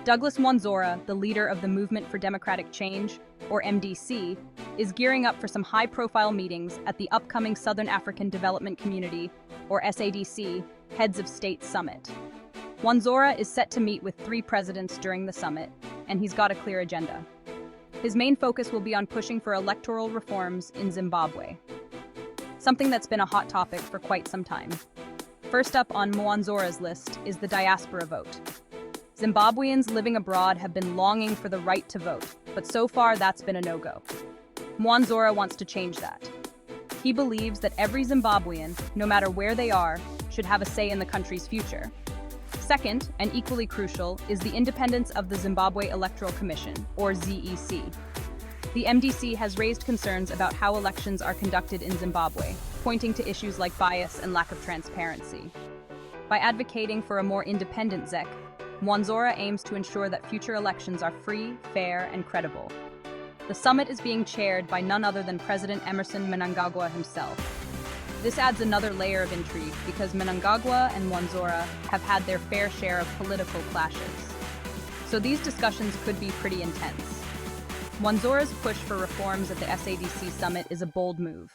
Douglas Mwonzora, the leader of the Movement for Democratic Change, or MDC, is gearing up for some high-profile meetings at the upcoming Southern African Development Community, or SADC, Heads of State Summit. Mwonzora is set to meet with 3 presidents during the summit, and he's got a clear agenda. His main focus will be on pushing for electoral reforms in Zimbabwe, something that's been a hot topic for quite some time. First up on Mwonzora's list is the diaspora vote. Zimbabweans living abroad have been longing for the right to vote, but so far that's been a no-go. Mwonzora wants to change that. He believes that every Zimbabwean, no matter where they are, should have a say in the country's future. Second, and equally crucial, is the independence of the Zimbabwe Electoral Commission, or ZEC. The MDC has raised concerns about how elections are conducted in Zimbabwe, pointing to issues like bias and lack of transparency. By advocating for a more independent ZEC, Mwonzora aims to ensure that future elections are free, fair, and credible. The summit is being chaired by none other than President Emmerson Mnangagwa himself. This adds another layer of intrigue because Mnangagwa and Mwonzora have had their fair share of political clashes. So these discussions could be pretty intense. Mwonzora's push for reforms at the SADC summit is a bold move.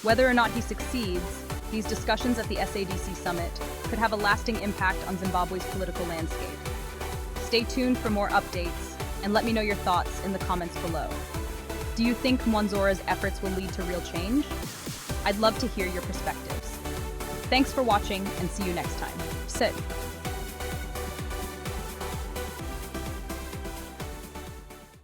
Whether or not he succeeds, these discussions at the SADC summit could have a lasting impact on Zimbabwe's political landscape. Stay tuned for more updates, and let me know your thoughts in the comments below. Do you think Mwonzora's efforts will lead to real change? I'd love to hear your perspectives. Thanks for watching, and see you next time. Sit.